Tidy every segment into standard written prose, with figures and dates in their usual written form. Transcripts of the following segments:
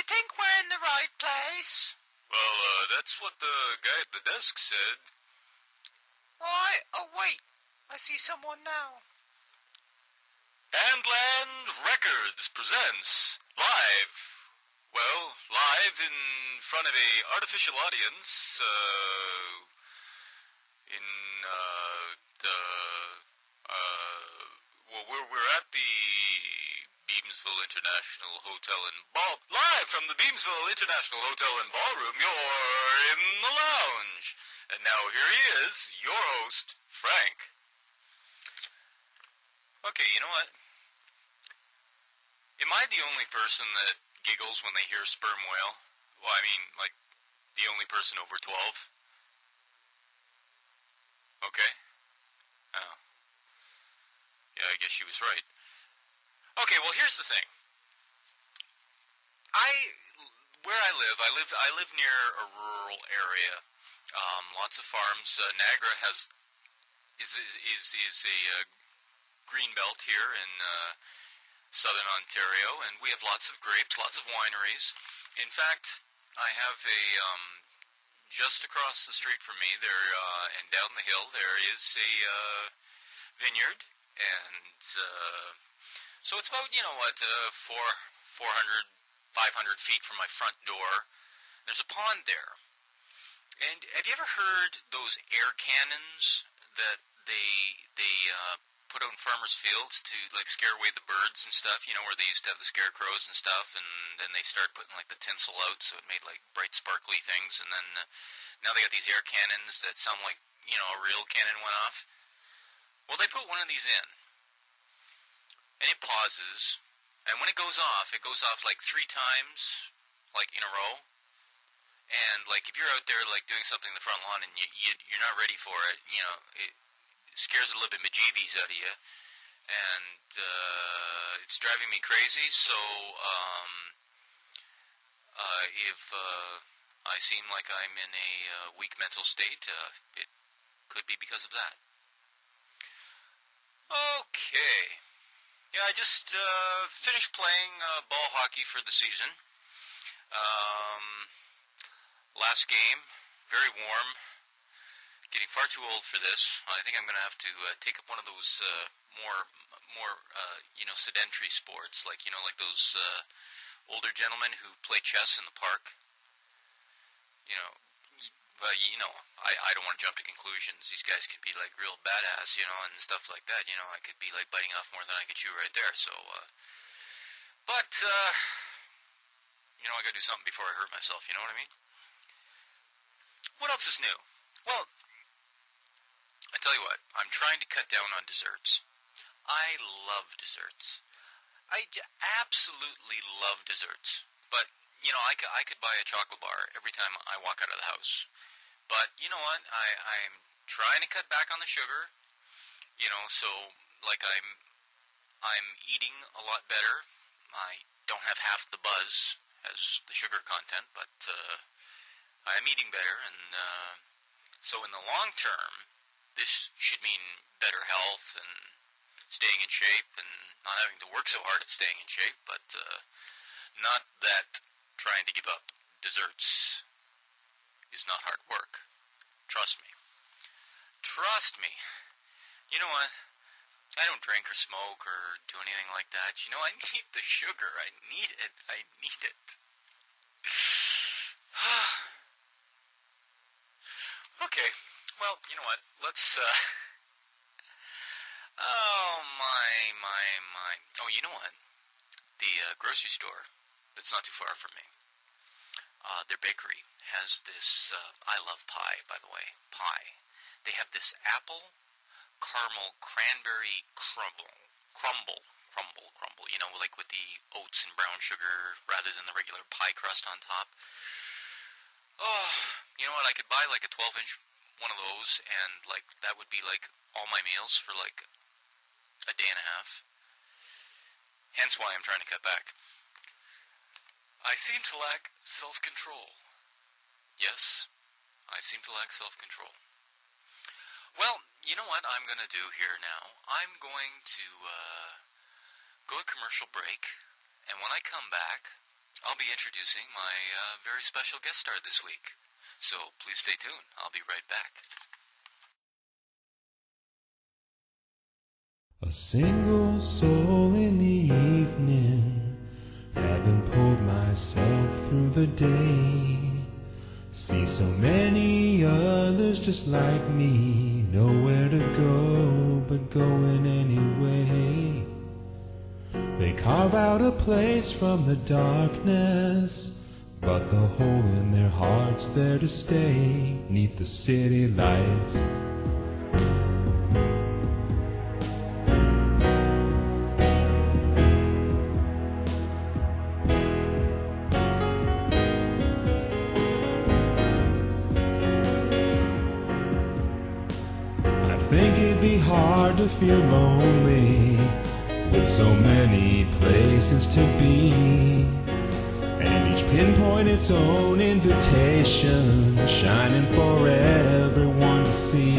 think we're in the right place? Well, that's what the guy at the desk said. Why? Oh, wait. I see someone now. Handland Records presents live. Well, live in front of a artificial audience, we're at the Beamsville International Hotel and Ball... Live from the Beamsville International Hotel and Ballroom, you're in the lounge. And now here he is, your host, Frank. Okay, you know what? Am I the only person that giggles when they hear sperm whale? Well, I mean, like, the only person over 12? Okay. Oh. Yeah, I guess she was right. Okay, well, here's the thing. Where I live near a rural area. Lots of farms. Niagara is a green belt here in southern Ontario, and we have lots of grapes, lots of wineries. In fact, I have a just across the street from me there, and down the hill there is a vineyard, and so it's about 400, 500 feet from my front door. There's a pond there. And have you ever heard those air cannons that they put out in farmers' fields to like scare away the birds and stuff? You know, where they used to have the scarecrows and stuff, and then they started putting like the tinsel out, so it made like bright sparkly things. And then now they got these air cannons that sound like a real cannon went off. Well, they put one of these in, and it pauses, and when it goes off like 3 times, like in a row. And like if you're out there like doing something in the front lawn and you're not ready for it, it scares a little bit bejeebies out of you, and it's driving me crazy. So if I seem like I'm in a weak mental state, it could be because of that. Okay. Yeah, I just finished playing ball hockey for the season. Last game, very warm, getting far too old for this. I think I'm going to have to take up one of those more sedentary sports, like those older gentlemen who play chess in the park. I don't want to jump to conclusions. These guys could be like real badass, and stuff like that. I could be like biting off more than I could chew right there. So, I got to do something before I hurt myself. You know what I mean? What else is new? Well, I tell you what, I'm trying to cut down on desserts. I love desserts. I absolutely love desserts. But, I could buy a chocolate bar every time I walk out of the house. But, you know what, I'm trying to cut back on the sugar, so, like, I'm eating a lot better. I don't have half the buzz as the sugar content, but, I'm eating better, and so in the long term, this should mean better health and staying in shape and not having to work so hard at staying in shape, but not that trying to give up desserts is not hard work. Trust me. Trust me. You know what? I don't drink or smoke or do anything like that. I need the sugar. I need it. I need it. Okay, well, you know what, let's, oh, you know what, the grocery store that's not too far from me, their bakery has this, I love pie, by the way, pie. They have this apple caramel cranberry crumble, like with the oats and brown sugar rather than the regular pie crust on top. Oh, you know what, I could buy like a 12-inch one of those, and like that would be like all my meals for like a day and a half. Hence why I'm trying to cut back. I seem to lack self-control. Yes, I seem to lack self-control. Well, you know what I'm going to do here now? I'm going to go to commercial break, and when I come back, I'll be introducing my very special guest star this week. So please stay tuned. I'll be right back. A single soul in the evening, having pulled myself through the day. See so many others just like me, nowhere to go but going anyway. They carve out a place from the darkness, but the hole in their heart's there to stay, 'neath the city lights. I think it'd be hard to feel lonely with so many places to be, and each pinpoint its own invitation, shining for everyone to see.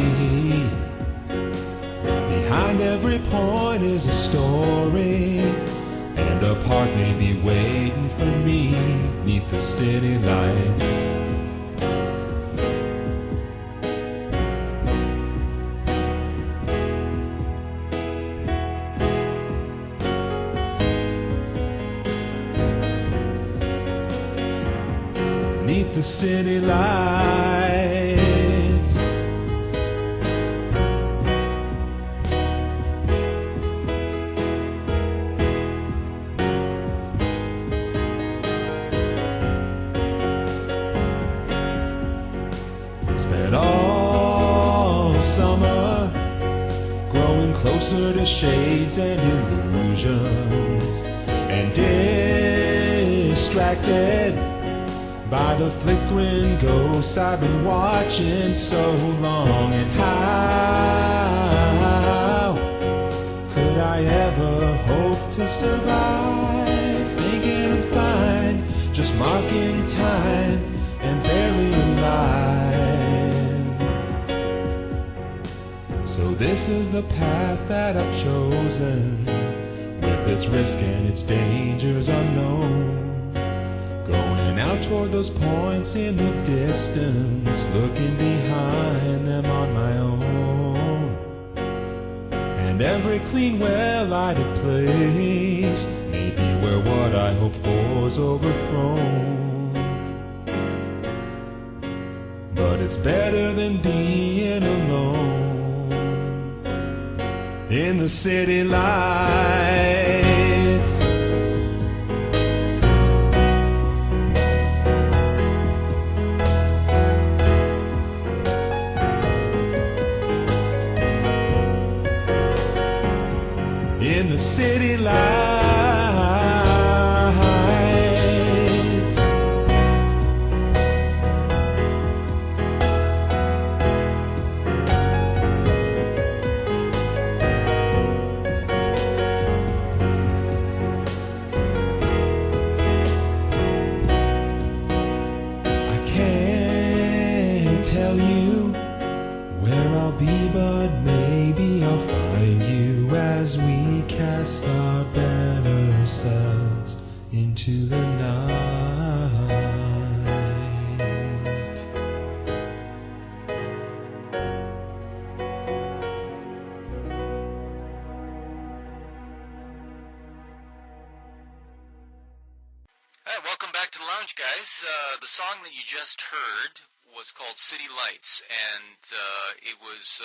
Behind every point is a story, and a part may be waiting for me 'neath the city lights. Beneath the city lights. Spent all summer growing closer to shades and illusions, and distracted by the flickering ghosts I've been watching so long. And how could I ever hope to survive, thinking I'm fine, just marking time and barely alive? So this is the path that I've chosen, with its risk and its dangers unknown. Going out toward those points in the distance, looking behind them on my own. And every clean, well-lighted place may be where what I hope for's overthrown. But it's better than being alone in the city lights. In the city lights. I can't tell you where I'll be, but maybe I'll find you as we cast our better selves into the night. Hey, welcome back to the lounge, guys. The song that you just heard was called City Lights, and it was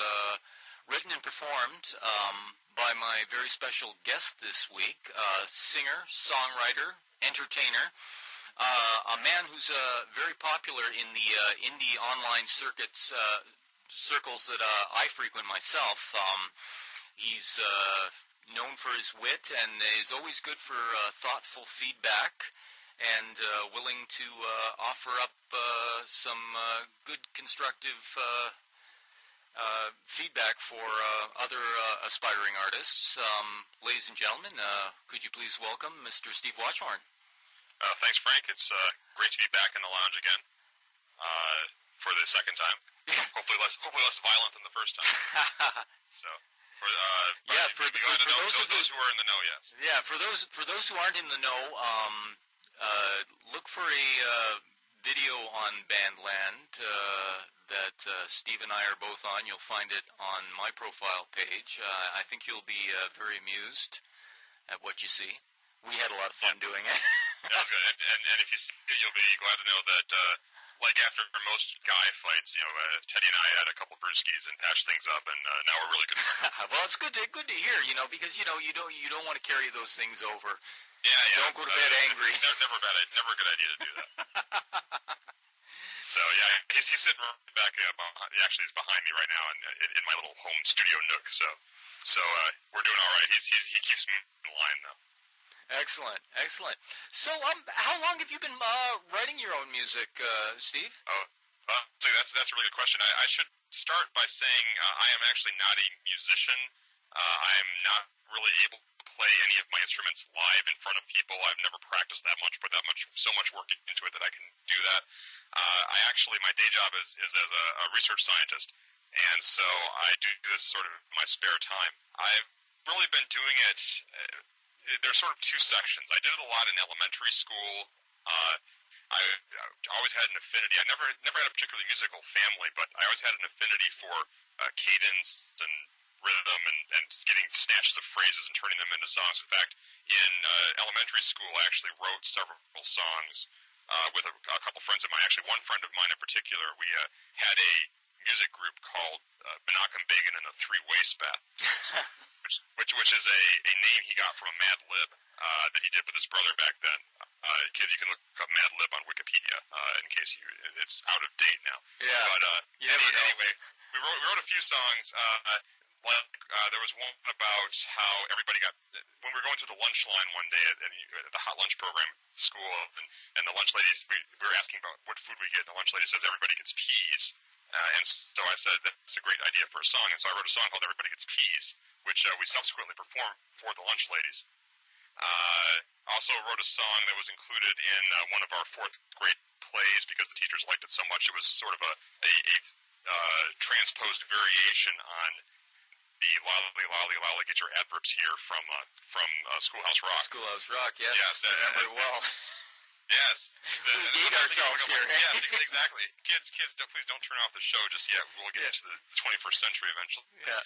written and performed by my very special guest this week, singer, songwriter, entertainer, a man who's very popular in the indie online circuits, circles that I frequent myself. He's known for his wit and is always good for thoughtful feedback, and willing to offer up some good constructive feedback for other aspiring artists. Ladies and gentlemen, could you please welcome Mr. Steve Watchorn? Thanks, Frank. It's great to be back in the lounge again for the second time. Hopefully less violent than the first time. So, for those who are in the know, yes. Yeah, for those who aren't in the know, Look for a video on Bandland that Steve and I are both on. You'll find it on my profile page. I think you'll be very amused at what you see. We had a lot of fun doing it. That was good. And if you see it, you'll be glad to know that, like after most guy fights, Teddy and I had a couple brewskis and patched things up, and now we're really good friends. Well, it's good to hear, because you don't want to carry those things over. Yeah. Don't go to bed angry. It's never a good idea to do that. So yeah, he's sitting right back up. Actually, he's behind me right now, in my little home studio nook. So we're doing all right. He keeps me in line though. Excellent. So, how long have you been writing your own music, Steve? So that's a really good question. I should start by saying I am actually not a musician. I'm not really able to play any of my instruments live in front of people. I've never practiced that much, put so much work into it that I can do that. My day job is as a research scientist, and so I do this sort of in my spare time. I've really been doing it. There's sort of two sections. I did it a lot in elementary school. I always had an affinity. I never had a particularly musical family, but I always had an affinity for cadence and rhythm and getting snatches of phrases and turning them into songs. In fact, in elementary school, I actually wrote several songs with a couple friends of mine. Actually, one friend of mine in particular, we had a music group called Menachem Begin and the Three Wastebasks, which is a name he got from a Mad Lib that he did with his brother back then. Kids, you can look up Mad Lib on Wikipedia in case it's out of date now. Yeah. But you never know. anyway, we wrote a few songs. There was one about how everybody got, when we were going through the lunch line one day at the hot lunch program at school, and the lunch ladies, we were asking about what food we get, and the lunch lady says everybody gets peas. And so I said, that's a great idea for a song. And so I wrote a song called Everybody Gets Peas, which we subsequently performed for the lunch ladies. Also wrote a song that was included in one of our fourth grade plays because the teachers liked it so much. It was sort of a transposed variation on the Lolly Lolly Lolly Get Your Adverbs Here from Schoolhouse Rock. Schoolhouse Rock, yes. Yes, I remember it well. Yes. We date ourselves here. Yes, exactly. Kids, please don't turn off the show just yet. We'll get into the 21st century eventually. Yeah.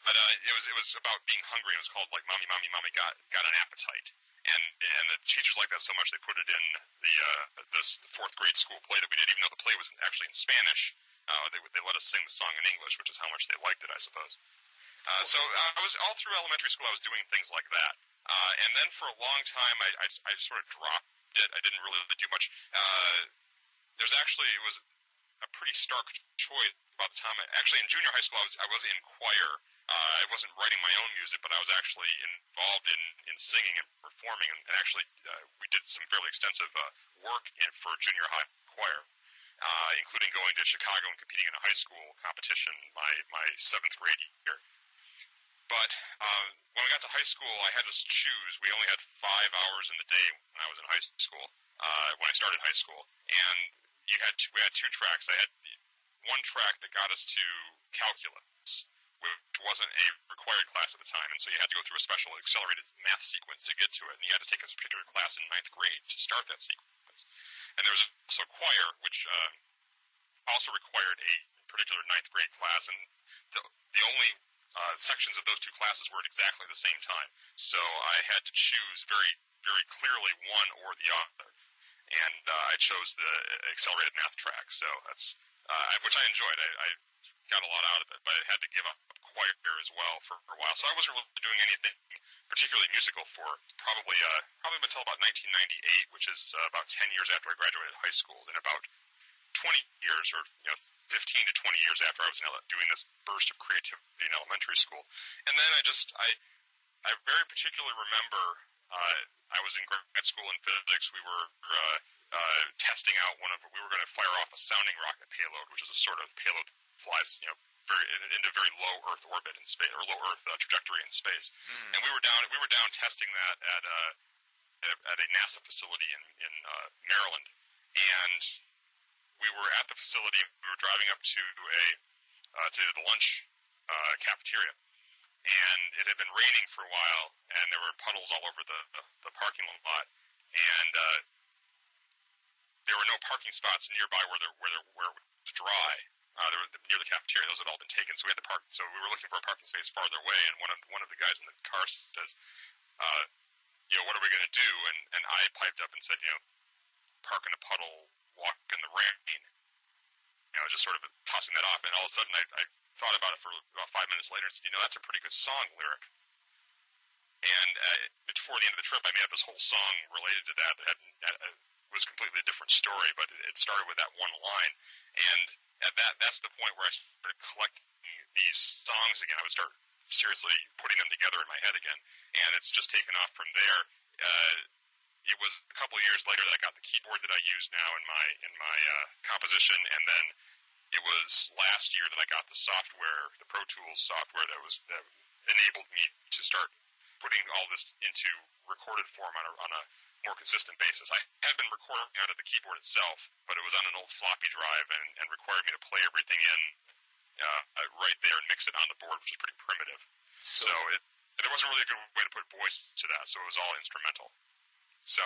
But it was about being hungry. It was called like Mommy got an appetite. And the teachers liked that so much they put it in the fourth grade school play that we did, even though the play was actually in Spanish. They let us sing the song in English, which is how much they liked it, I suppose. So I was all through elementary school. I was doing things like that. And then for a long time, I just sort of dropped it. I didn't really do much. It was a pretty stark choice about the time. Actually, in junior high school, I was in choir. I wasn't writing my own music, but I was actually involved in singing and performing. And actually, we did some fairly extensive work for junior high choir, including going to Chicago and competing in a high school competition my seventh grade year. But when we got to high school, I had to choose. We only had 5 hours in the day when I was in high school, when I started high school. And we had two tracks. I had one track that got us to calculus, which wasn't a required class at the time. And so you had to go through a special accelerated math sequence to get to it. And you had to take this particular class in 9th grade to start that sequence. And there was also choir, which also required a particular 9th grade class. And the only sections of those two classes were at exactly the same time. So I had to choose very, very clearly one or the other. And I chose the accelerated math track. So that's, which I enjoyed. I got a lot out of it, but I had to give up choir as well for a while. So I wasn't really doing anything particularly musical for probably until about 1998, which is about 10 years after I graduated high school, and about 20 years, or 15 to 20 years after I was doing this burst of creativity in elementary school. And then I very particularly remember I was in grad school in physics. We were testing out we were going to fire off a sounding rocket payload, which is a sort of payload that flies, into very low Earth orbit in space, or low Earth trajectory in space. And we were down testing that at a NASA facility in Maryland. And we were at the facility. We were driving up to the lunch cafeteria, and it had been raining for a while, and there were puddles all over the parking lot. And there were no parking spots nearby where it was dry. There were near the cafeteria; those had all been taken. So we had to park. So we were looking for a parking space farther away, and one of the guys in the car says, "What are we going to do?" And I piped up and said, "Park in a puddle, walk in the rain." Just sort of tossing that off, and all of a sudden I thought about it for about 5 minutes later and said, that's a pretty good song lyric. And before the end of the trip, I made up this whole song related to that was completely a different story, but it started with that one line. And at that's the point where I started collecting these songs again. I would start seriously putting them together in my head again, and it's just taken off from there. It was a couple of years later that I got the keyboard that I use now in my composition, and then it was last year that I got the software, the Pro Tools software that enabled me to start putting all this into recorded form on a more consistent basis. I had been recording out of the keyboard itself, but it was on an old floppy drive and required me to play everything in right there and mix it on the board, which is pretty primitive. So there wasn't really a good way to put voice to that, so it was all instrumental. So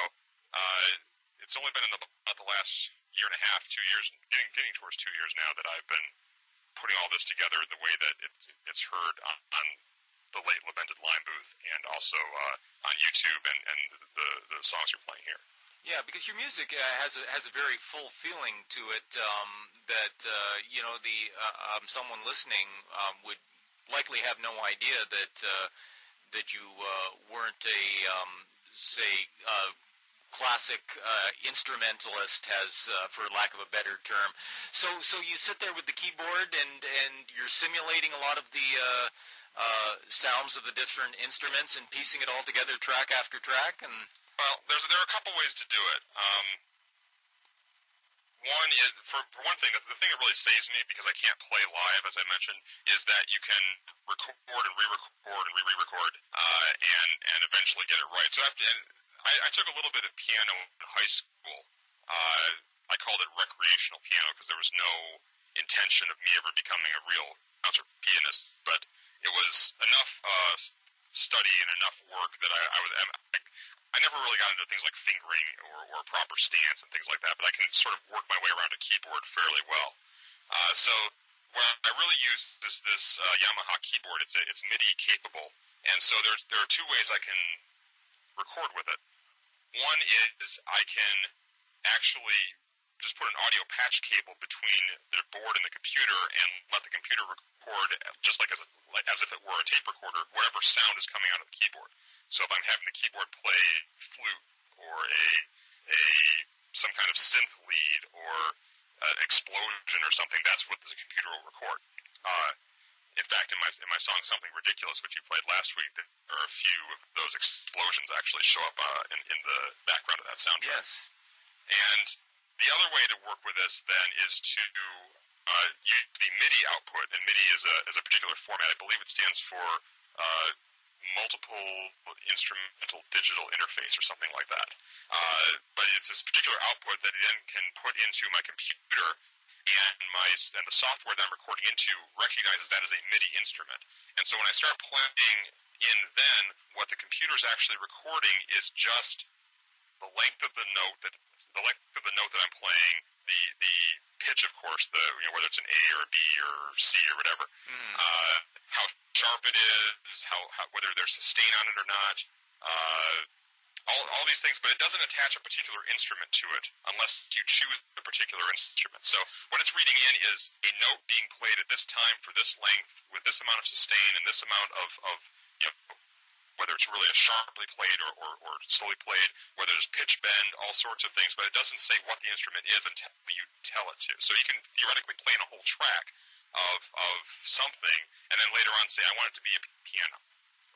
it's only been in about the last year and a half, 2 years, getting towards 2 years now that I've been putting all this together the way that it's heard on the late Lamented Lime Booth and also on YouTube and the songs you're playing here. Yeah, because your music has a very full feeling to it that someone listening would likely have no idea that you weren't a classic instrumentalist, for lack of a better term. So you sit there with the keyboard and you're simulating a lot of the sounds of the different instruments and piecing it all together track after track. And well, there are a couple ways to do it. One is, for one thing, the thing that really saves me, because I can't play live, as I mentioned, is that you can record and re-record and re-record and eventually get it right. So I took a little bit of piano in high school. I called it recreational piano because there was no intention of me ever becoming a real concert pianist, but it was enough study and enough work that I never really got into things like fingering or proper stance and things like that, but I can sort of work my way around a keyboard fairly well. So what I really use is this Yamaha keyboard. It's MIDI capable, and so there are two ways I can record with it. One is I can actually just put an audio patch cable between the board and the computer and let the computer record just like as if it were a tape recorder, whatever sound is coming out of the keyboard. So if I'm having the keyboard play flute or some kind of synth lead or an explosion or something, that's what the computer will record. In fact, in my song "Something Ridiculous," which you played last week, there are a few of those explosions actually show up in the background of that soundtrack. yes. And the other way to work with this then is to use the MIDI output, and MIDI is a particular format. I believe it stands for Multiple Instrumental Digital Interface or something like that. But it's this particular output that it then can put into my computer, and the software that I'm recording into recognizes that as a MIDI instrument. And so when I start playing in then, what the computer is actually recording is just the length of the note that I'm playing, the pitch, of course, whether it's an A or a B or C or whatever, how sharp it is, whether there's sustain on it or not, all these things, but it doesn't attach a particular instrument to it unless you choose a particular instrument. So what it's reading in is a note being played at this time for this length with this amount of sustain and this amount of whether it's really a sharply played or slowly played, whether there's pitch bend, all sorts of things, but it doesn't say what the instrument is until you tell it to. So you can theoretically play in a whole track of something, and then later on say, I want it to be a piano,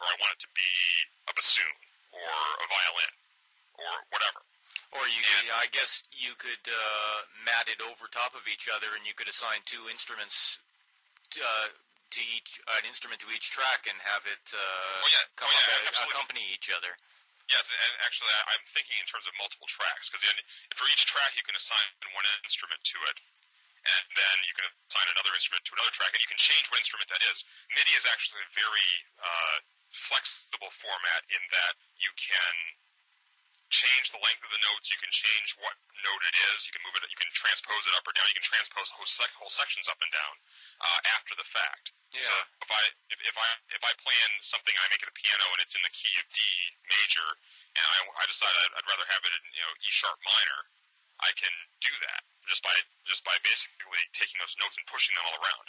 or I want it to be a bassoon, or a violin, or whatever. Or I guess you could mat it over top of each other, and you could assign two instruments an instrument to each track and have it accompany each other. Yes, and actually I'm thinking in terms of multiple tracks, because for each track you can assign one instrument to it, and then you can assign another instrument to another track, and you can change what instrument that is. MIDI is actually a very flexible format in that you can change the length of the notes. You can change what note it is. You can move it. You can transpose it up or down. You can transpose whole sections up and down after the fact. Yeah. So if I plan something, I make it a piano and it's in the key of D major, and I decide I'd rather have it in E sharp minor, I can do that just by basically taking those notes and pushing them all around.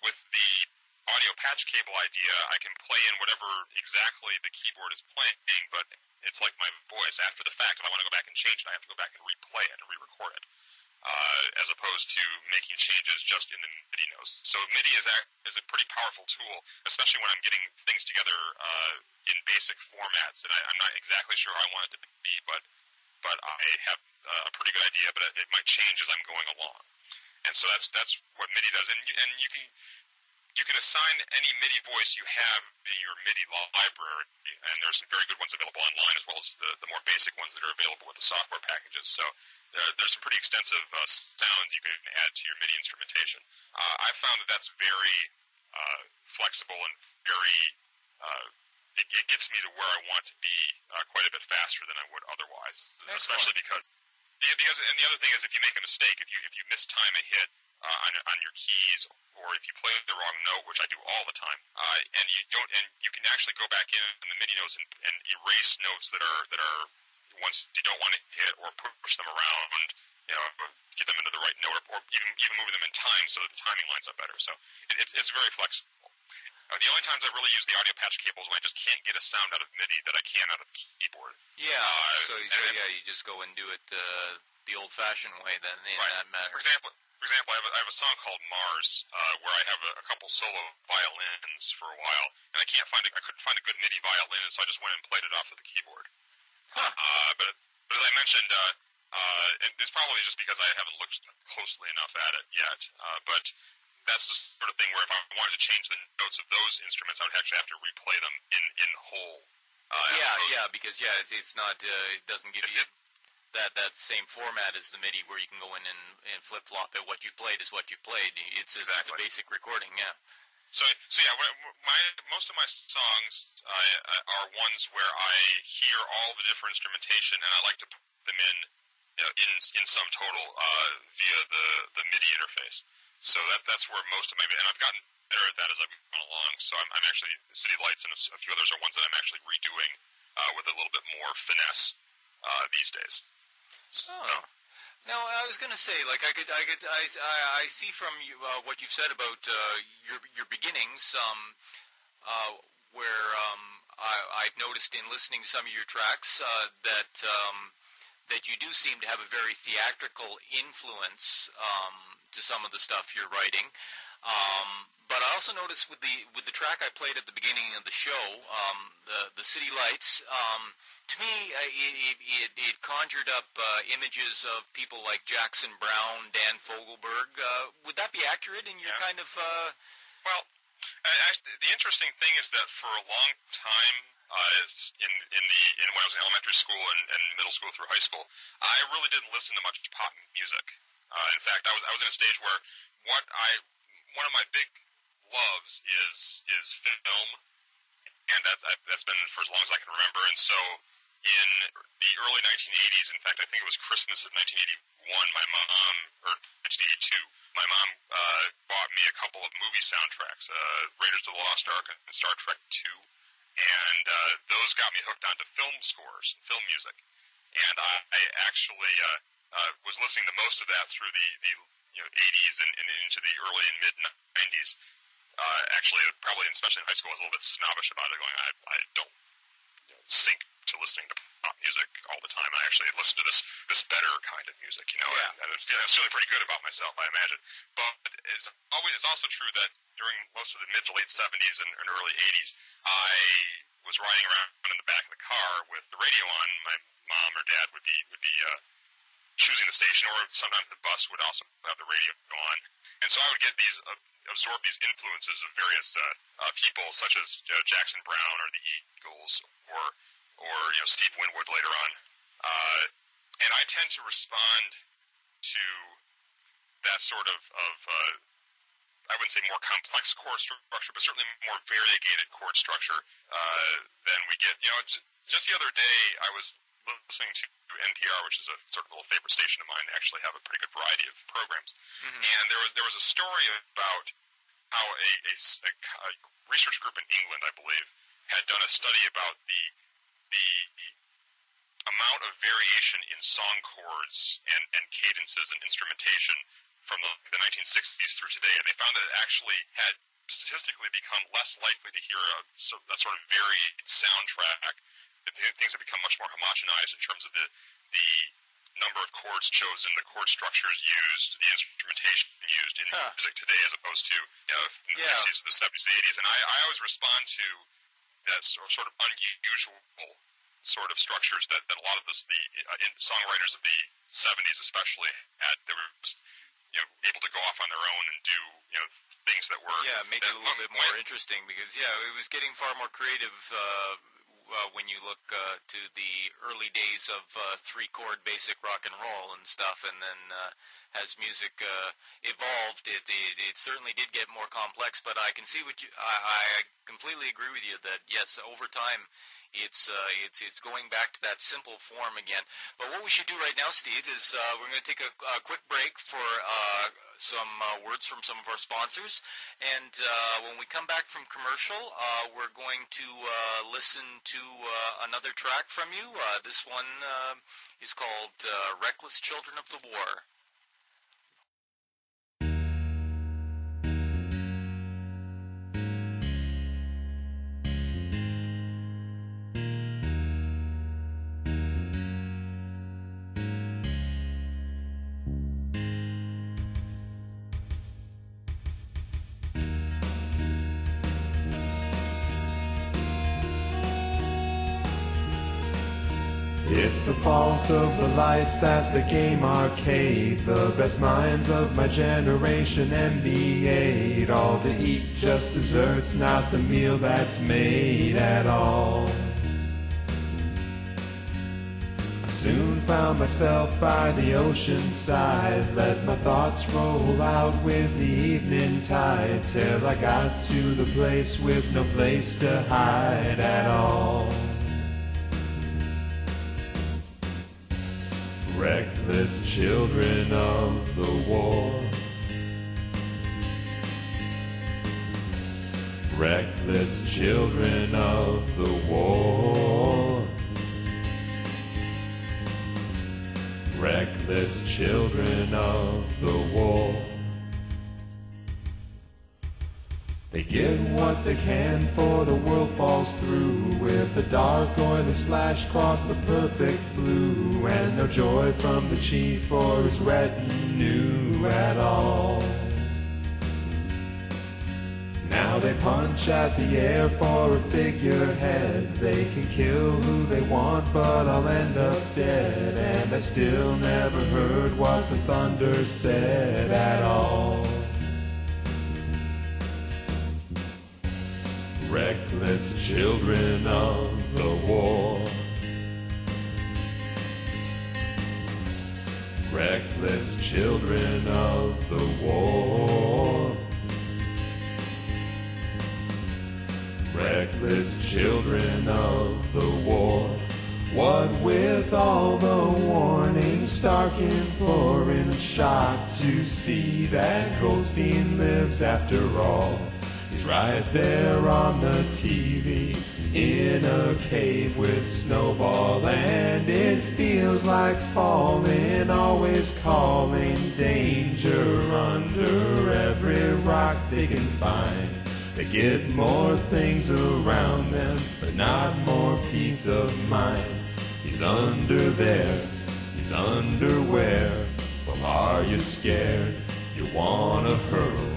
With the audio patch cable idea, I can play in whatever exactly the keyboard is playing, but it's like my voice after the fact. If I want to go back and change it, I have to go back and replay it and re-record it, as opposed to making changes just in the MIDI notes. So MIDI is a pretty powerful tool, especially when I'm getting things together in basic formats, and I'm not exactly sure how I want it to be, but I have a pretty good idea, but it might change as I'm going along. And so that's what MIDI does, and you can assign any MIDI voice you have in your MIDI library, and there's some very good ones available online, as well as the more basic ones that are available with the software packages. So there's some pretty extensive sounds you can add to your MIDI instrumentation. I've found that that's very flexible and very it gets me to where I want to be quite a bit faster than I would otherwise. Excellent. Especially because and the other thing is, if you make a mistake, if you mistime a hit on your keys, or if you play the wrong note, which I do all the time, and you can actually go back in the MIDI notes and erase notes that are ones you don't want to hit, or push them around, get them into the right note, or even move them in time so that the timing lines up better. So it's very flexible. The only times I really use the audio patch cables when I just can't get a sound out of MIDI that I can out of the keyboard. Yeah. So you just go and do it the old-fashioned way then in right. that matter. For example, I have a song called Mars where I have a couple solo violins for a while, and I couldn't find a good MIDI violin, and so I just went and played it off of the keyboard. Huh. But as I mentioned, and it's probably just because I haven't looked closely enough at it yet, but that's the sort of thing where if I wanted to change the notes of those instruments, I would actually have to replay them in whole. Because it's not it doesn't give you that same format as the MIDI where you can go in and flip-flop it. What you've played is what you've played. It's a basic recording, yeah. So most of my songs are ones where I hear all the different instrumentation, and I like to put them in sum total via the MIDI interface. So that's where most of my, and I've gotten better at that as I've gone along. So I'm actually, City Lights and a few others are ones that I'm actually redoing with a little bit more finesse these days. So. Oh. Now I was going to say, like I see from you, what you've said about your beginnings, where I've noticed in listening to some of your tracks that you do seem to have a very theatrical influence to some of the stuff you're writing. But I also noticed with the track I played at the beginning of the show, the City Lights, to me it conjured up images of people like Jackson Browne, Dan Fogelberg. Would that be accurate in your kind of? Well, the interesting thing is that for a long time, when I was in elementary school and middle school through high school, I really didn't listen to much pop music. In fact, I was in a stage where one of my big loves is film, and that's been for as long as I can remember. And so, in the early 1980s, in fact, I think it was Christmas of 1981, or 1982, my mom bought me a couple of movie soundtracks, Raiders of the Lost Ark and Star Trek II. And those got me hooked onto film scores and film music. And I actually was listening to most of that through the 80s and into the early and mid 90s. Actually, probably especially in high school, I was a little bit snobbish about it, going, I don't sink to listening to pop music all the time. I actually listen to this better kind of music, and I'm feeling pretty good about myself, I imagine. But it's also true that during most of the mid to late 70s and early 80s, I was riding around in the back of the car with the radio on. My mom or dad would be choosing the station, or sometimes the bus would also have the radio on. And so I would absorb these influences of various people, such as Jackson Browne or the Eagles, or Steve Winwood later on. And I tend to respond to that sort of I wouldn't say more complex chord structure, but certainly more variegated chord structure than we get. Just the other day, I was listening to NPR, which is a sort of little favorite station of mine. They actually have a pretty good variety of programs. And there was a story about how a research group in England, I believe, had done a study about the amount of variation in song chords and cadences and instrumentation from the 1960s through today, and they found that it actually had statistically become less likely to hear a sort of varied soundtrack. Things have become much more homogenized in terms of the number of chords chosen, the chord structures used, the instrumentation used in music today as opposed to in the 60s, the 70s, the 80s. And I always respond to that sort of unusual sort of structures that a lot of the songwriters of the 70s especially had. They were just, able to go off on their own and do things that were make it a little bit more interesting, because it was getting far more creative when you look to the early days of three-chord basic rock and roll and stuff, and then as music evolved, it certainly did get more complex. But I can see I completely agree with you that yes, over time, it's going back to that simple form again. But what we should do right now, Steve, is we're going to take a quick break for some words from some of our sponsors, and when we come back from commercial, we're going to listen to another track from you. This one is called Reckless Children of the War. It's the fault of the lights at the game arcade. The best minds of my generation envied. All to eat, just desserts, not the meal that's made at all. I soon found myself by the ocean side. Let my thoughts roll out with the evening tide, till I got to the place with no place to hide at all. Reckless children of the war. Reckless children of the war. Reckless children of the war. They get what they can for the world falls through, with a dark oily slash across the perfect blue, and no joy from the chief or his retinue at all. Now they punch at the air for a figurehead. They can kill who they want, but I'll end up dead, and I still never heard what the thunder said at all. Reckless children of the war. Reckless children of the war. Reckless children of the war. What with all the warning, stark imploring shock to see that Goldstein lives after all. He's right there on the TV, in a cave with Snowball, and it feels like falling, always calling danger under every rock they can find. They get more things around them, but not more peace of mind. He's under there, he's underwear. Well, are you scared? You wanna hurl?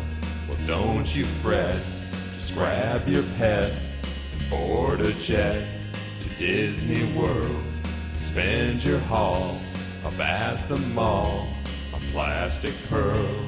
Well, don't you fret, just grab your pet and board a jet to Disney World. Spend your haul up at the mall on plastic pearls.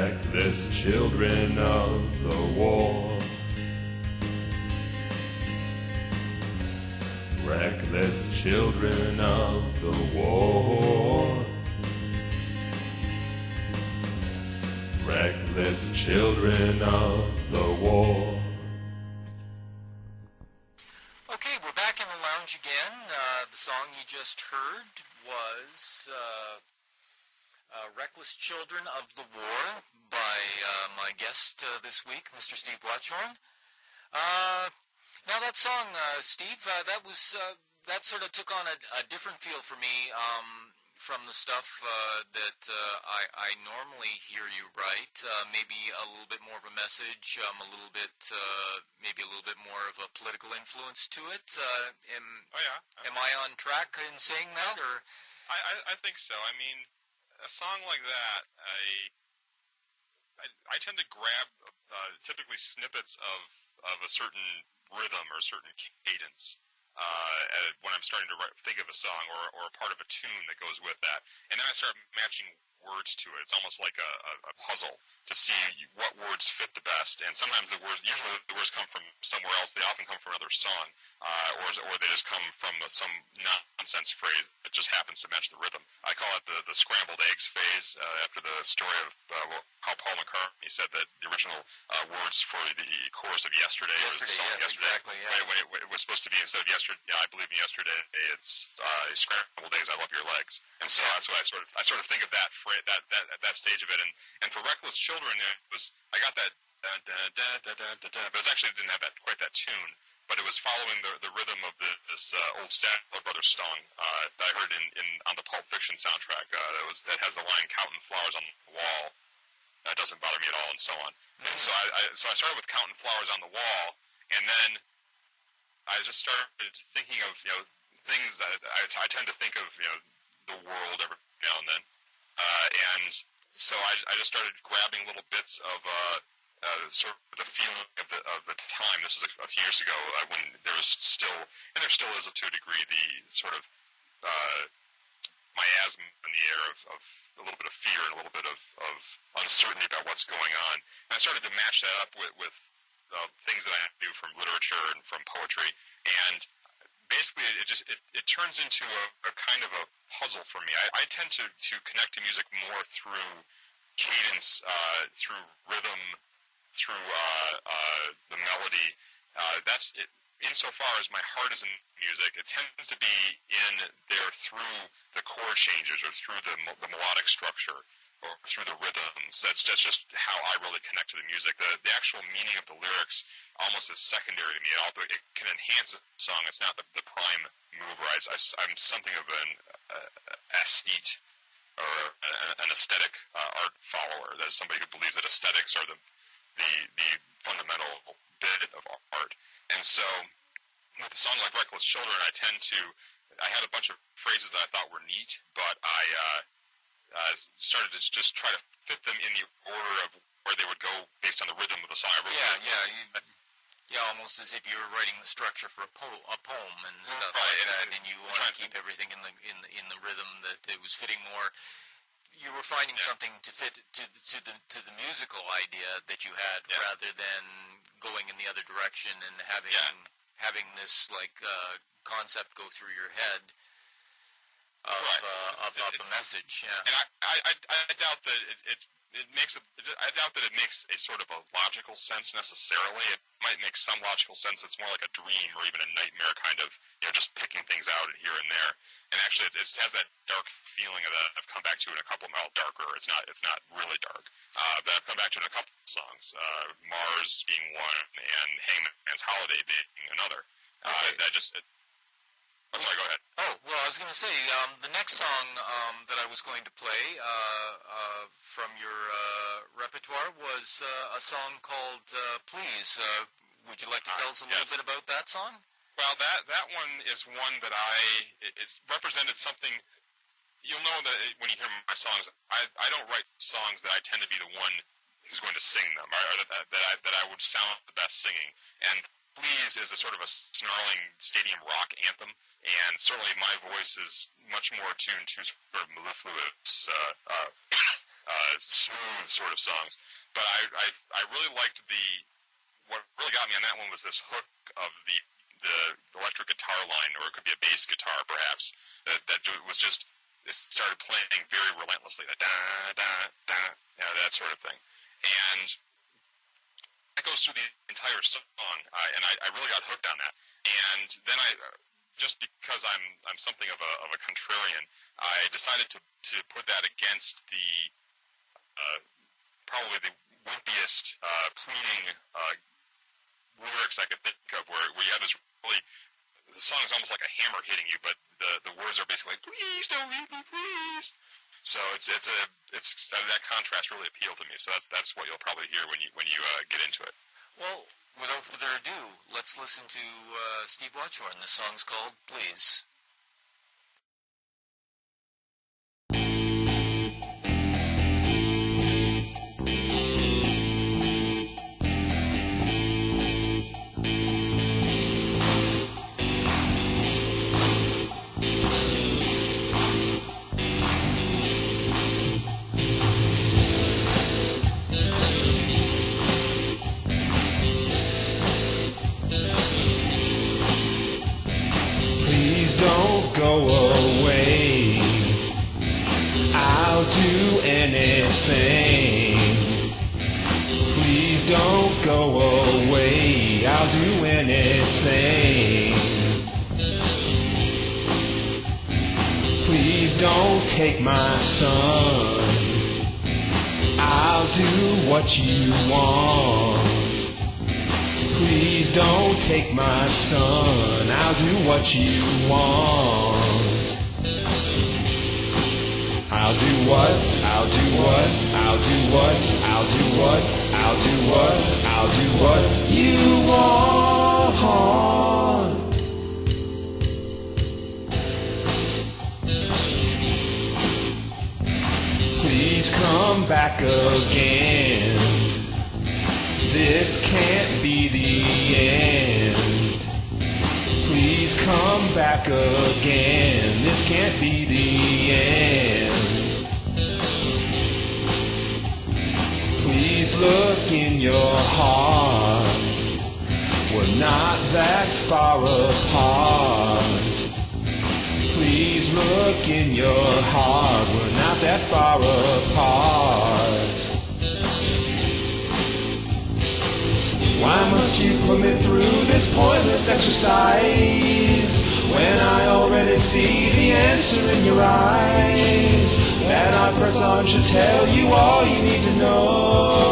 reckless children of the war. Reckless children of the war. Reckless children of the war. Okay, we're back in the lounge again. The song you just heard was Reckless Children of the War by my guest this week, Mr. Steve Watchorn. Now that song, Steve, that sort of took on a different feel for me from the stuff that I normally hear you write. Maybe a little bit more of a message, maybe a little bit more of a political influence to it. Am I on track in saying that, or? I think so. I mean, a song like that, I tend to grab typically snippets of a certain rhythm or a certain cadence when I'm starting to think of a song or a part of a tune that goes with that, and then I start matching words to it. It's almost like a puzzle to see what words fit the best. And sometimes usually the words come from somewhere else. They often come from another song, or they just come from some nonsense phrase that just happens to match the rhythm. I call it the scrambled eggs phase, after the story of how Paul McCartney said that the original words for the chorus of Yesterday, Exactly, yeah. Right, it was supposed to be, instead of yesterday, I believe in yesterday, it's scrambled eggs, I love your legs. And so that's what I sort of think of that phrase, that stage of it. And for Reckless Children, I got that but it actually didn't have quite that tune. But it was following the rhythm of this old Statler Brothers song that I heard on the Pulp Fiction soundtrack. That has the line "Counting flowers on the wall. That doesn't bother me at all," and so on. Mm-hmm. And so I started with "Counting flowers on the wall," and then I just started thinking of things that I tend to think of the world every now and then, and so I just started grabbing little bits of sort of the feeling of the time. This was a few years ago when there was still, and there still is to a degree, the sort of miasma in the air of a little bit of fear and a little bit of uncertainty about what's going on. And I started to match that up with things that I do from literature and from poetry, and basically it turns into a kind of a puzzle for me. I tend to connect to music more through cadence, through rhythm, through the melody. That's it. Insofar as my heart is in music, it tends to be in there through the chord changes or through the melodic structure or through the rhythms. That's just how I really connect to the music. The actual meaning of the lyrics almost is secondary to me. Although it can enhance a song, it's not the prime mover. I'm something of an aesthete or an aesthetic art follower. That is somebody who believes that aesthetics are the fundamental bit of art. And so, with a song like Reckless Children, I had a bunch of phrases that I thought were neat, but I started to just try to fit them in the order of where they would go based on the rhythm of the song. Yeah, almost as if you were writing the structure for a poem and stuff like that, and you want to keep everything in the rhythm that it was fitting more. You were finding something to fit to the musical idea that you had, rather than going in the other direction and having this concept go through your head of a message. Yeah. And I doubt that I doubt that it makes a sort of a logical sense necessarily. It might make some logical sense. It's more like a dream or even a nightmare, kind of, just picking things out here and there. And actually, it has that dark feeling that I've come back to in a couple. Well, darker. It's not really dark. But I've come back to in a couple of songs. Mars being one, and Hangman's Holiday being another. Okay. Oh, sorry, go ahead. Oh, well, I was going to say, the next song that I was going to play from your repertoire was a song called Please. Would you like to tell us a little bit about that song? Well, that one is one that it's represented something. You'll know that when you hear my songs, I don't write songs that I tend to be the one who's going to sing them, or that I would sound the best singing. And Please is a sort of a snarling stadium rock anthem, and certainly my voice is much more attuned to sort of mellifluous smooth sort of songs. But I really liked what really got me on that one was this hook of the electric guitar line, or it could be a bass guitar perhaps, that was just, it started playing very relentlessly, da da da, that sort of thing, and that goes through the entire song, and I really got hooked on that. And then just because I'm something of a contrarian, I decided to put that against the probably the wimpiest pleading lyrics I could think of, where you have this really, the song is almost like a hammer hitting you, but the words are basically like, please don't leave me, please. So it's that contrast really appealed to me. So that's what you'll probably hear when you get into it. Well, without further ado, let's listen to Steve Watchorn. The song's called Please. Don't go away, I'll do anything. Please don't go away, I'll do anything. Please don't take my son, I'll do what you want. Please don't take my son, I'll do what you want. I'll do what, I'll do what, I'll do what, I'll do what, I'll do what, I'll do what you want. Please come back again. This can't be the end. Please come back again. This can't be the end. Please look in your heart. We're not that far apart. Please look in your heart. We're not that far apart. Why must you put me through this pointless exercise when I already see the answer in your eyes? That I press on should tell you all you need to know.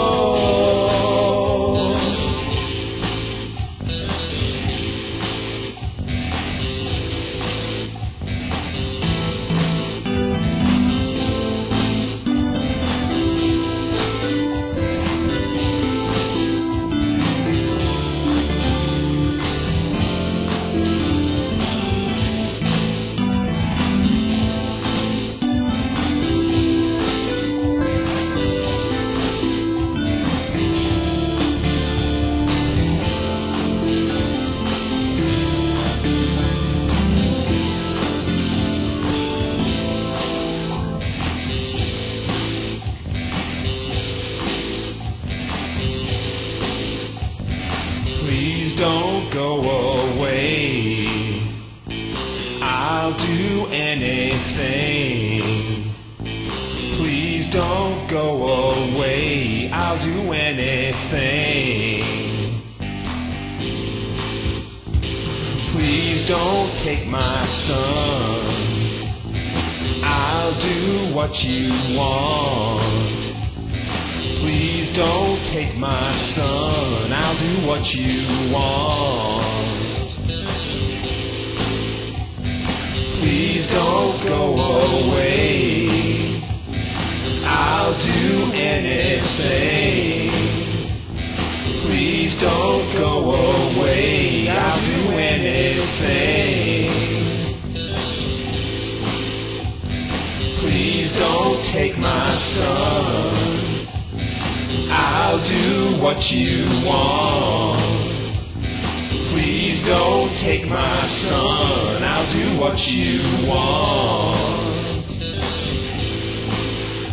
Please don't go away, I'll do anything. Please don't go away, I'll do anything. Please don't take my son, I'll do what you want. Please don't take my son, I'll do what you want. Please don't go away, I'll do anything. Please don't go away, I'll do anything. Please don't take my son, I'll do what you want. Please don't take my son, I'll do what you want.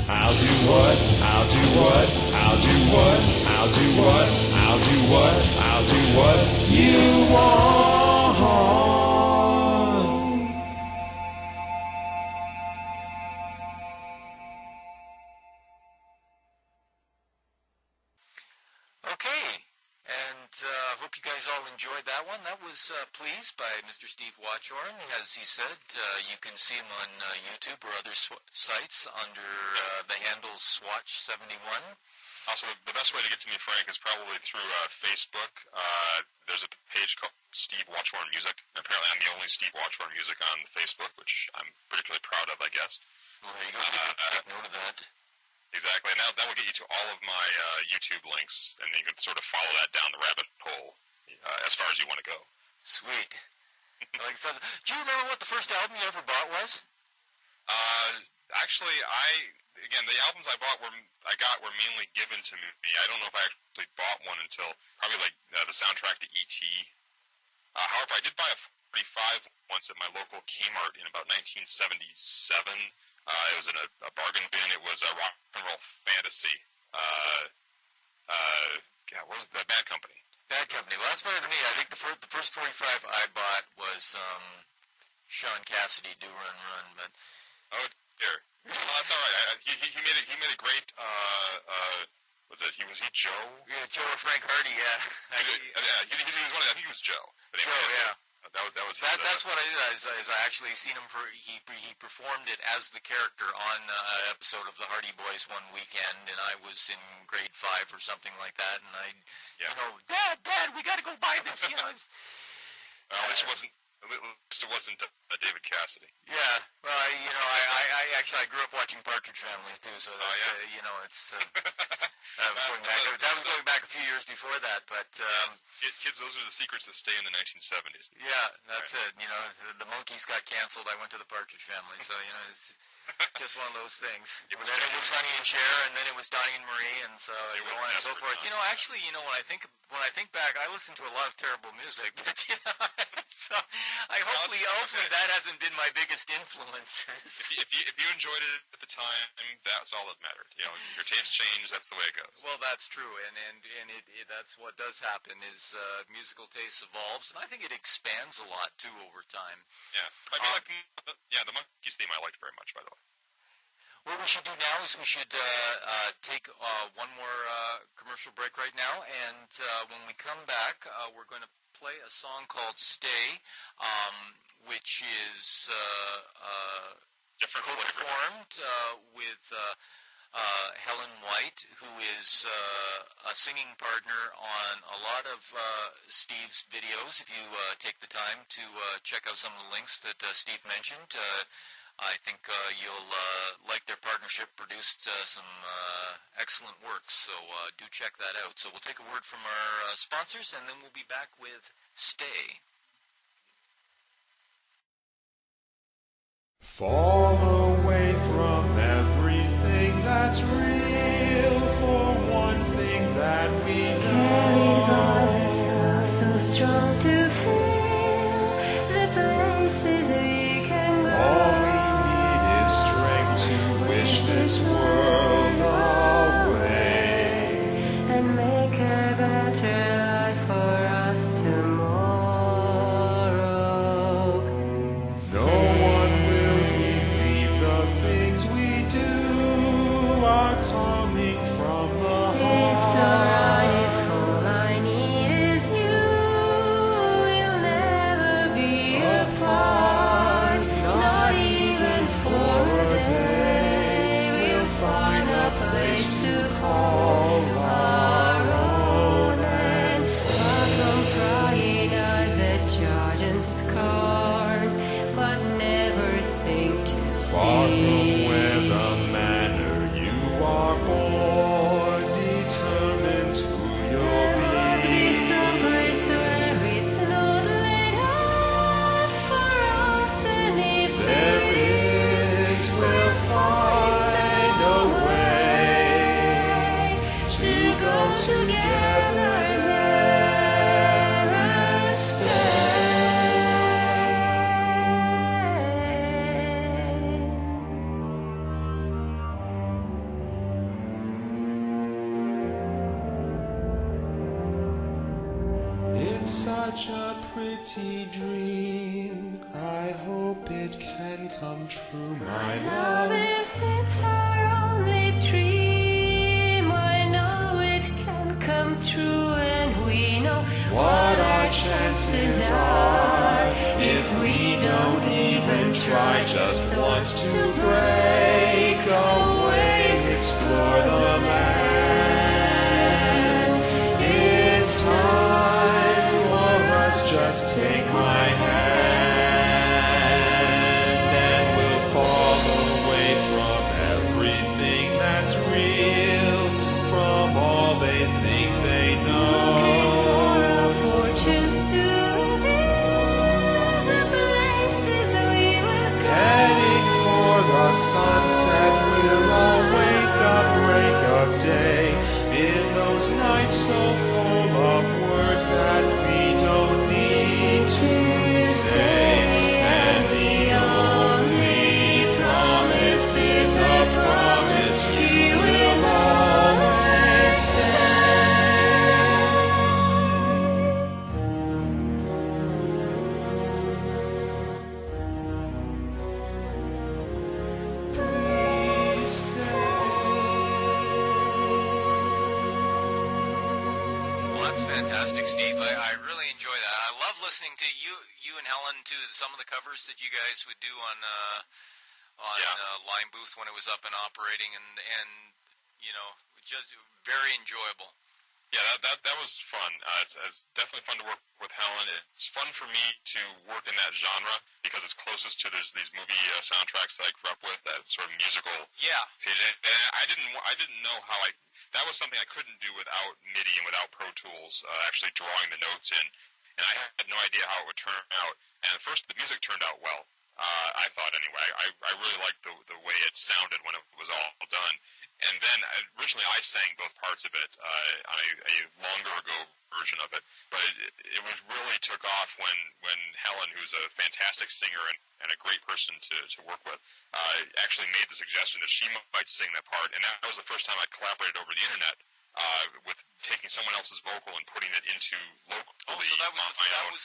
I'll I'll do what? I'll do what? I'll do what? I'll do what? I'll do what? I'll do what you want. Okay, and hope you guys all enjoyed that one. That was Please by Mr. Steve Watchorn. As he said, you can see him on YouTube or other sites under the handle Swatch71. Also, the best way to get to me, Frank, is probably through Facebook. There's a page called Steve Watchorn Music. Apparently, I'm the only Steve Watchorn Music on Facebook, which I'm particularly proud of, I guess. Well, there you go. Take note of that. Exactly, and that will get you to all of my YouTube links, and you can sort of follow that down the rabbit hole as far as you want to go. Sweet. Like, so, do you remember what the first album you ever bought was? Actually, again, the albums I got were mainly given to me. I don't know if I actually bought one until probably like the soundtrack to E.T. However, I did buy a 45 once at my local Kmart in about 1977. It was in a bargain bin. It was a rock and roll fantasy. What was the Bad Company? Bad Company. Well, that's better than me. I think the first 45 I bought was Sean Cassidy, Do Run Run. But Oh dear. Well, that's all right. He made a great. Was he Joe? yeah, Joe or Frank Hardy. Yeah. He was one of. I think he was Joe. But Joe. Yeah. That was his, That's what I did. Is I actually seen him he performed it as the character on an episode of the Hardy Boys one weekend, and I was in grade 5 or something like that, and Dad, we got to go buy this. Well, at least it wasn't David Cassidy. Yeah. Well, I grew up watching Partridge Families too, so that's, it's. That was going back a few years before that, but kids, those are the secrets that stay in the 1970s. Yeah, that's right. It. The Monkees got canceled. I went to the Partridge Family, so it's just one of those things. It was Sonny and Cher, and then it was Donnie and Marie, and so on and so forth. Actually, when I think back, I listened to a lot of terrible music, but so hopefully that hasn't been my biggest influence. If you enjoyed it at the time, that's all that mattered. Your taste changed. That's the way it goes. Well, that's true, and that's what does happen is musical taste evolves, and I think it expands a lot too over time. Yeah, I mean, the Monkees theme I liked very much, by the way. What we should do now is we should take one more commercial break right now, and when we come back, we're going to play a song called "Stay," which is co-performed with Helen White, who is a singing partner on a lot of Steve's videos. If you take the time to check out some of the links that Steve mentioned, I think you'll like their partnership. Produced some excellent work, so do check that out. So we'll take a word from our sponsors, and then we'll be back with "Stay." Fall away from everything that's real for one thing that we know. Carried so strong to feel the places we can go. All we need is strength to wish this world away and make a better life for us tomorrow. No one will be leaving pretty dream. I hope it can come true, my Love, love. if it's our only dream, I know it can come true, and we know What our chances are if we don't even try just once to break away, explore the land. It's time for us, just take my hand, and we'll fall away from everything that's real, from all they think they know. for our fortunes to reveal the places we will go. Heading for the sunset, we'll await the break of day, in those nights so full of words that we don't need to say. And the only promise is a promise you will always stay. Please Well, that's fantastic, Steve. I really enjoy that. I love listening to you and Helen to some of the covers that you guys would do on Line Booth when it was up and operating, and you know, just very enjoyable. Yeah, that was fun. It's definitely fun to work with Helen. It's fun for me to work in that genre because it's closest to these movie soundtracks that I grew up with, that sort of musical. Yeah. And I didn't know how that was something I couldn't do without MIDI and without Pro Tools, actually drawing the notes in. And I had no idea how it would turn out. And at first, the music turned out well. I thought anyway. I really liked the way it sounded when it was all done. And then originally I sang both parts of it on a longer ago version of it. But it was really took off when Helen, who's a fantastic singer and a great person to work with, actually made the suggestion that she might sing that part. And that was the first time I'd collaborated over the internet with taking someone else's vocal and putting it into locally. Oh, so that was my own.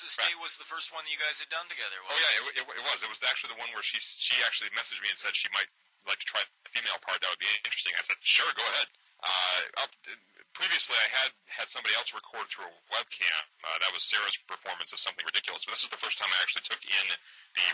was the first one you guys had done together. Oh yeah, it was. It was actually the one where she actually messaged me and said she might like to try the female part. That would be interesting. I said, sure, go ahead. Previously, I had somebody else record through a webcam. That was Sarah's performance of Something Ridiculous. But this is the first time I actually took in the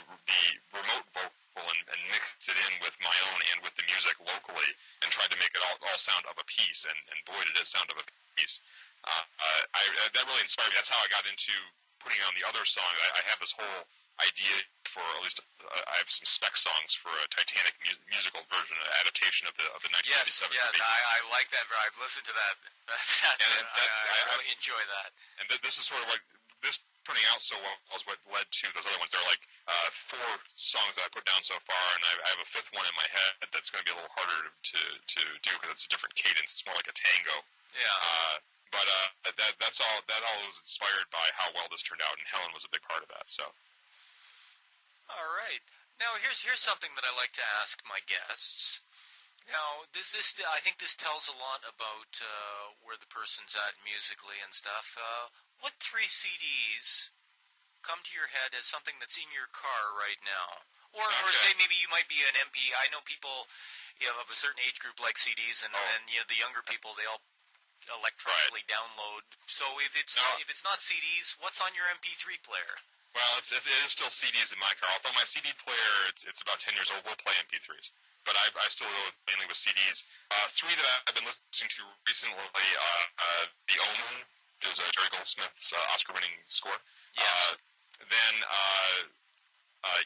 remote vocal and mixed it in with my own and with the music locally and tried to make it all sound of a piece. And boy, did it sound of a piece. That really inspired me. That's how I got into putting on the other song. I have this whole idea for, at least I have some spec songs for a Titanic musical version, an adaptation of the 1997 Yes, movie. I like that. I've listened to that. I really enjoy that. And this is sort of what this turning out so well is what led to those other ones. There are like 4 songs that I put down so far, and I have a 5th one in my head that's going to be a little harder to do because it's a different cadence. It's more like a tango. Yeah. But that's all. That all was inspired by how well this turned out, and Helen was a big part of that. So. All right. Now here's something that I like to ask my guests. Now this I think this tells a lot about where the person's at musically and stuff. What 3 CDs come to your head as something that's in your car right now? Or say maybe you might be an MP. I know people of a certain age group like CDs, and the younger people, they all electronically download. So if it's not CDs, what's on your MP3 player? Well, it is still CDs in my car. Although my CD player, it's about 10 years old. We'll play MP3s, but I still go mainly with CDs. 3 that I've been listening to recently: The Omen, is Jerry Goldsmith's Oscar-winning score. Yes. Then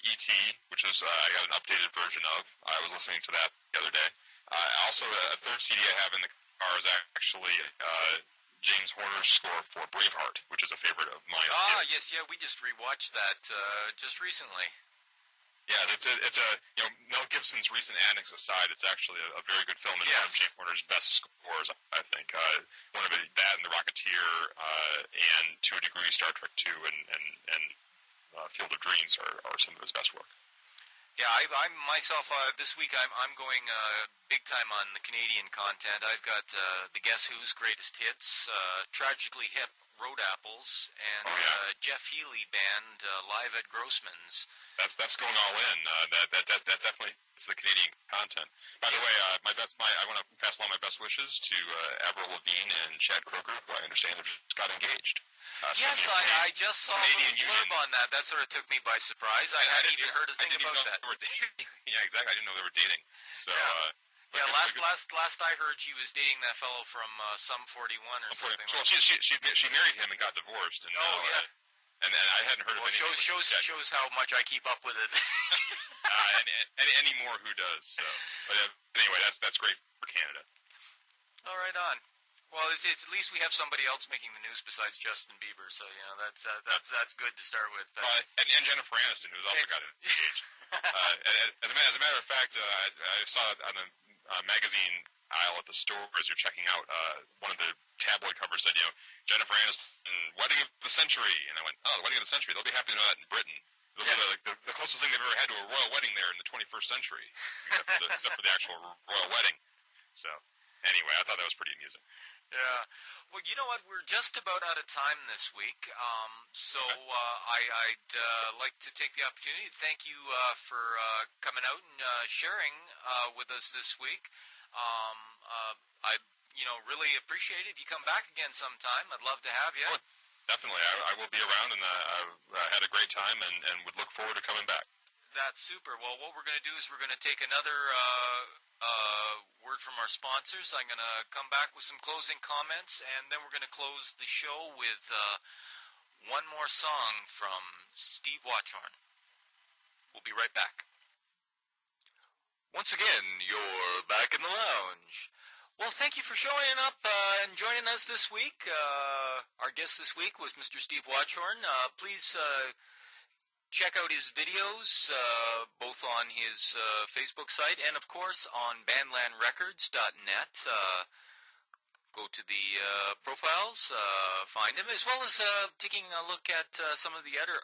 E.T., which is I got an updated version of. I was listening to that the other day. Also, a 3rd CD I have in the car is actually James Horner's score for Braveheart, which is a favorite of mine. Yes, we just rewatched that just recently. Yeah, it's a Mel Gibson's recent antics aside, it's actually a very good film and one of James Horner's best scores, I think. One of that and The Rocketeer and To a Degree Star Trek 2 and Field of Dreams are some of his best work. Yeah, I'm myself this week. I'm going big time on the Canadian content. I've got the Guess Who's Greatest Hits, Tragically Hip Road Apples and Oh, yeah. Jeff Healy Band live at Grossman's. That's going all in. That definitely is the Canadian content. By the way, I want to pass along my best wishes to Avril Lavigne and Chad Kroeger, who I understand have just got engaged. Yes, I just saw a Canadian blurb unions. on that. That sort of took me by surprise. I hadn't even heard a thing about that. Yeah, exactly. I didn't know they were dating. So. Yeah. Last I heard, she was dating that fellow from Sum 41 or something. Well, like that. she married him and got divorced. And now, and then I hadn't heard of anything. Shows how much I keep up with it. and any more who does. So. But anyway, that's great for Canada. All right, on. Well, it's at least we have somebody else making the news besides Justin Bieber. So that's good to start with. And Jennifer Aniston, who's also got engaged. As a matter of fact, I saw it on the magazine aisle at the store as you're checking out. One of the tabloid covers said, Jennifer Aniston, wedding of the century. And I went, oh, the wedding of the century. They'll be happy to know that in Britain. It'll be like the closest thing they've ever had to a royal wedding there in the 21st century, except for the actual royal wedding. So, anyway, I thought that was pretty amusing. Yeah. Well, you know what? We're just about out of time this week. I'd like to take the opportunity to thank you for coming out and sharing with us this week. I really appreciate it if you come back again sometime. I'd love to have you. Oh, definitely. I will be around, and I had a great time and would look forward to coming back. That's super. Well, what we're going to do is we're going to take another word from our sponsors. I'm going to come back with some closing comments, and then we're going to close the show with one more song from Steve Watchorn. We'll be right back. Once again, you're back in the lounge. Well, thank you for showing up and joining us this week. Our guest this week was Mr. Steve Watchorn. Please check out his videos, both on his Facebook site and, of course, on bandlandrecords.net. Go to the profiles, find him, as well as taking a look at some of the other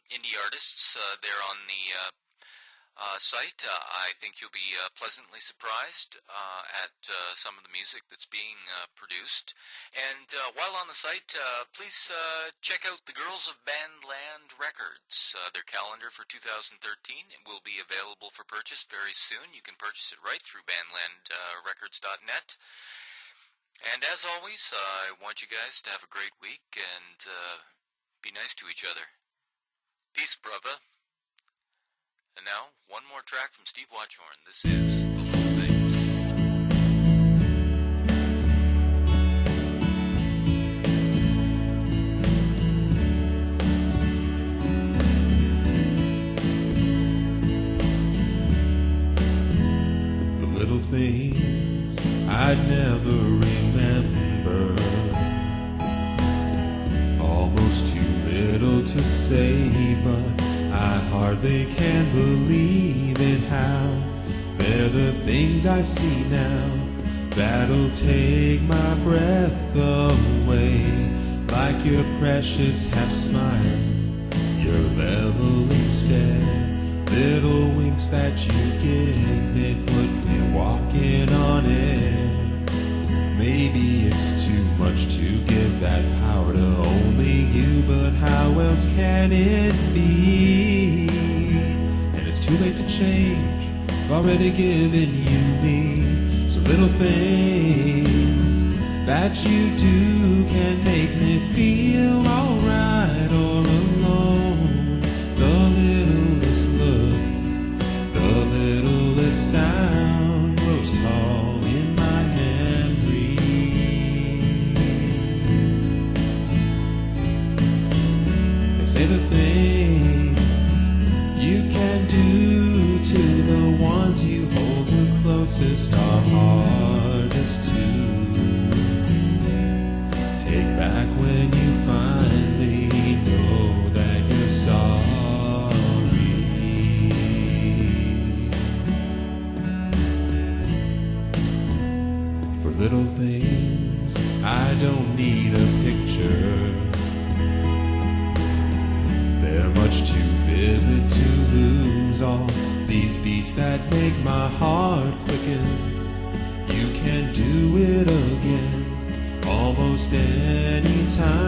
indie artists there on the site. I think you'll be pleasantly surprised at some of the music that's being produced. And while on the site, please check out the Girls of Bandland Records. Their calendar for 2013 will be available for purchase very soon. You can purchase it right through bandlandrecords.net. And as always, I want you guys to have a great week and be nice to each other. Peace, brother. And now, one more track from Steve Watchorn. This is The Little Things. The little things I'd never remember, almost too little to say, but I hardly can believe it how they're the things I see now that'll take my breath away. Like your precious half smile, your leveling stare, little winks that you give me put me walking on air. Maybe it's too much to give that power to only you, but how else can it be? And it's too late to change, I've already given you me. So little things that you do can make me feel alright or alone. The littlest look, the littlest sound grows tall in my memory. They say the things you can do to the ones you hold the closest are hardest to take back when you finally know that you're sorry. For little things, I don't need a picture. They're much too vivid to lose all these beats that make my heart quicken. You can do it again almost any time.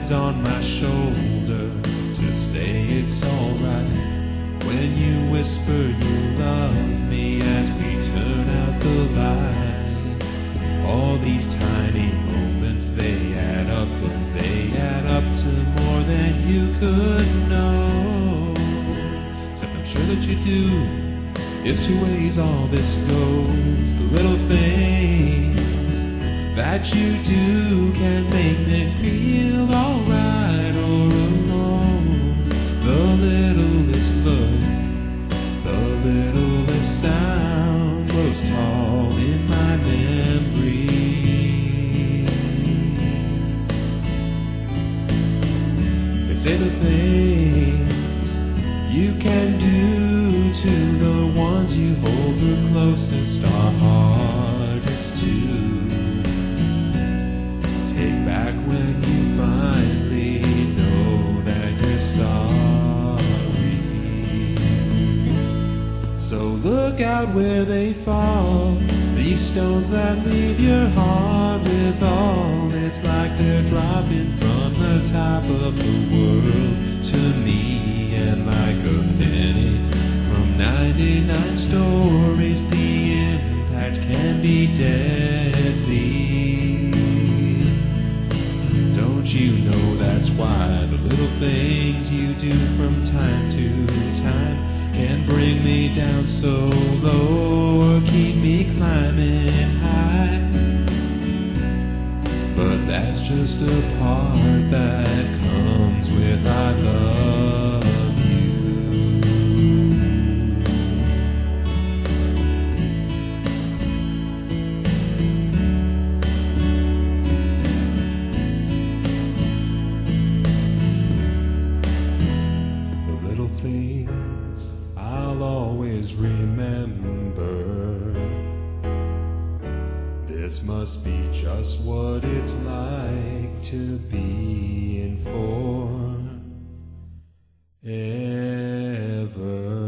head's on my shoulder to say it's alright. When you whisper you love me as we turn out the light. All these tiny moments, they add up, and they add up to more than you could know. Except I'm sure that you do. It's two ways all this goes. The little things that you do can make me feel alright or alone. The littlest look, the littlest sound grows tall in my memory. They say the things you can do to the ones you hold the closest are hardest to take back when you finally know that you're sorry. So look out where they fall, these stones that leave your heart with all. It's like they're dropping from the top of the world to me, and like a penny from 99 stories, the impact can be deadly. Don't you know that's why the little things you do from time to time can bring me down so low or keep me climbing high? But that's just a part that comes with I love you. The little things I'll always remember. This must be just what it's like to be in forever.